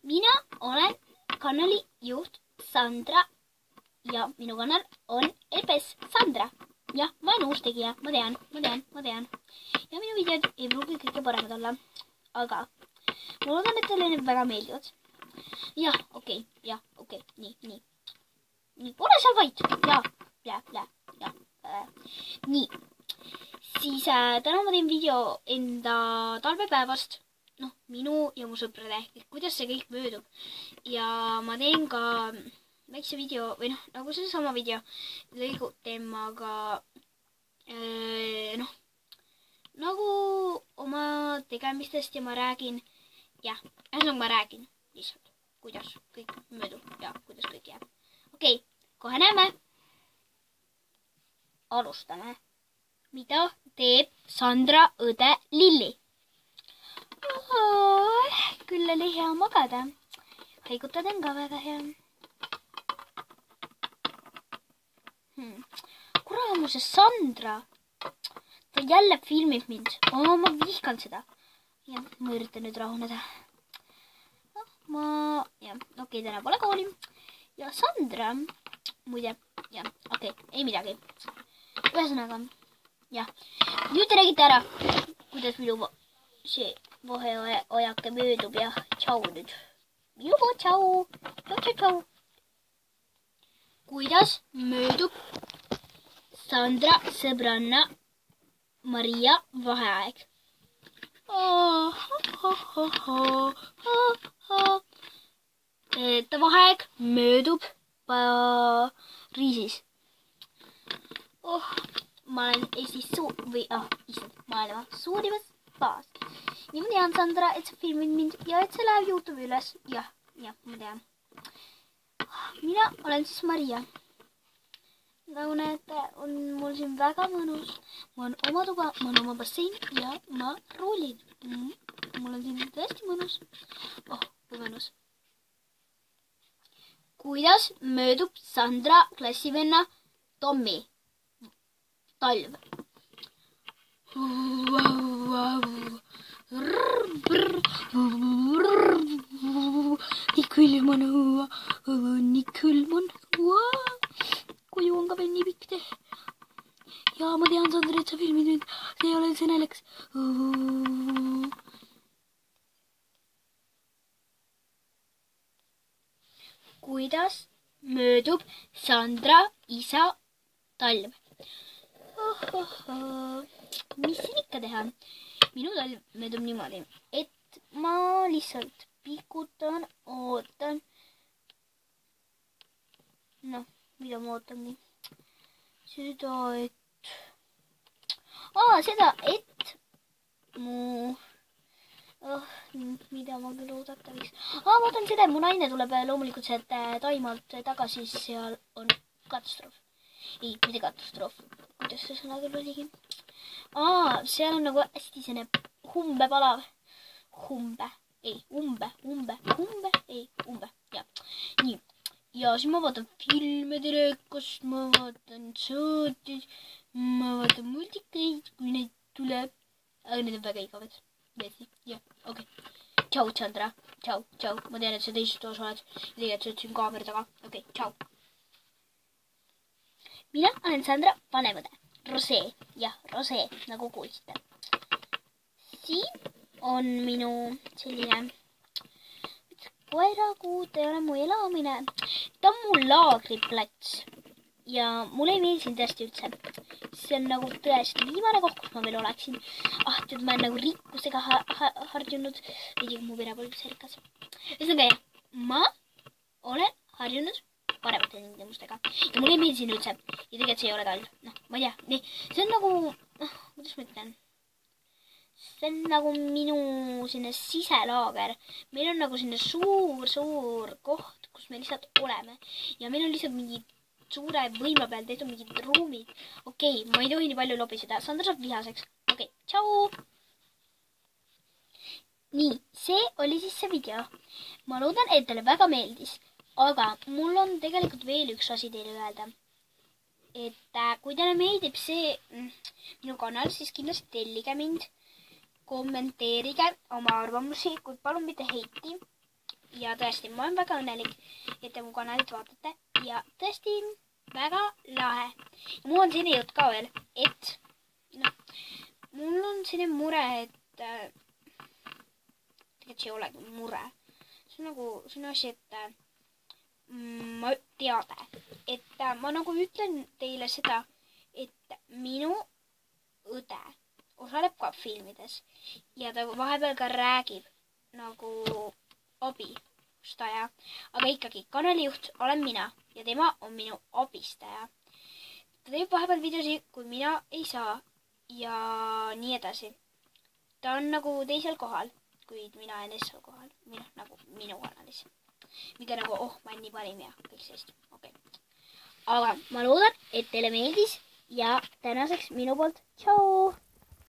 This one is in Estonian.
Mina olen kanali juht Sandra ja minu kanal on LPS Sandra. Jah, ma olen uus tegija, ma tean. Ja minu videod ei pruugi kõige paremad olla. Aga ma loodan, et teile need väga meeldivad. Jah, okei, nii. Ole seal vait. Nii. Siis täna ma teen video enda talvepäevast. Noh, minu ja mu sõprade, kuidas see kõik möödub. Ja ma teen ka väikse video, või noh, nagu see sama video, lõigu temaga, noh, nagu oma tegemistest ja ma räägin, jah, ma räägin lihtsalt, kuidas kõik möödub ja kuidas kõik jääb. Okei, kohe näeme. Alustame. Mida teeb Sandra õde Lilli? Küll oli hea magada. Haigutada on ka väga hea. Kuramuse Sandra. Ta jälle filmib mind. Ma vihkan seda. Ja, ma üritan nüüd rahuneda. Okei, täna pole kooli. Ja Sandra, muide, ei midagi. Ühesõnaga, jah. Nüüd te räägite ära, kuidas minu see vaheojake möödub ja tšau nüüd. Juhu, tšau. Kuidas möödub Sandra sõbranna Maria vaheaeg? Ta vaheaeg möödub Pariisis. Ma olen Eestis maailma suurimas spaas. Nii ma tean, Sandra, et sa filmid mind ja et see läheb YouTube üles. Jah, ma tean. Mina olen siis Maria. Nagu näete, on mul siin väga mõnus. Ma on oma tuba, ma on oma bassein ja ma ruulin. Mul on siin tõesti mõnus. Kui mõnus. Kuidas möödub Sandra klassivenna Tommi talv? Nii külm on. Koju on ka veel nii pikk tee. Ja ma tean, Sandra, et sa filmid nüüd. See ei ole see naljakas. Kuidas möödub Sandra isa talv? Mis siin ikka teha? Minu talv möödub niimoodi, et ma lihtsalt pikutan, ootan. Noh, mida ma ootangi? Seda, et mu... mida ma küll oodata võiks? Ma ootan seda, et mu naine tuleb loomulikult sealt Taimaalt tagasi, seal on katastroof. Ei, mitte katastroof. Kuidas see sõna küll oligi? Seal on nagu hästi selline humbe palav. Umbe. Ja. Nii. Ja siis ma vaatan filme telekast, ma vaatan saateid, ma vaatan multikaid, kui neid tuleb. Aga need on väga igavad. Jah, okei. Tšau, Sandra. Tšau. Ma tean, et sa teises toas oled. Ja tegelikult sa oled siin kaamera taga. Okei, tšau. Mina olen Sandra vanemõde. Rosee. Jah, Rosee, nagu kuulsite. Siin on minu selline koerakuut, ei ole mu elamine. Ta on mu laagriplats. Ja mulle ei meeldi siin tõesti üldse. See on nagu tõesti viimane koht, kus ma veel oleksin. Tead, ma olen nagu rikkusega harjunud. Veidi, mu pere pole üldse rikas. Ühesõnaga jah, ma olen harjunud paremate tingimustega. Ja mulle ei meeldi siin üldse. Ja tegelikult see ei ole talv. Ma ei tea. See on nagu, kuidas ma ütlen? See on nagu minu sinne siselaager. Meil on nagu sinne suur koht, kus me lihtsalt oleme. Ja meil on lihtsalt mingi suure võima peal tehtud mingid ruumid. Okei, ma ei tohi nii palju lobiseda. Sandra saab vihaseks. Okei, tšau! Nii, see oli siis see video. Ma loodan, et teile väga meeldis. Aga mul on tegelikult veel üks asi teile öelda. Et kui teile meeldib see minu kanal, siis kindlasti tellige mind. Kommenteerige oma arvamusi, kuid palun mitte heiti. ja tõesti, ma olen väga õnnelik, et te mu kanalit vaatate ja tõesti väga lahe. Ja mul on selline jutt ka veel, et mul on selline mure, et tegelikult see ei olegi mure. See on nagu selline asi, et ma teada, et ma nagu ütlen teile seda, et minu õde osaleb ka filmides ja ta vahepeal ka räägib nagu abistaja, aga ikkagi kanalijuht olen mina ja tema on minu abistaja. Ta teeb vahepeal videosi, kui mina ei saa ja nii edasi. Ta on nagu teisel kohal, kuid mina olen esmasel kohal, nagu minu kanalis. Mitte nagu, ma olen nii parim ja kõik sellist. Okay. Aga ma loodan, et teile meeldis ja tänaseks minu poolt tšau!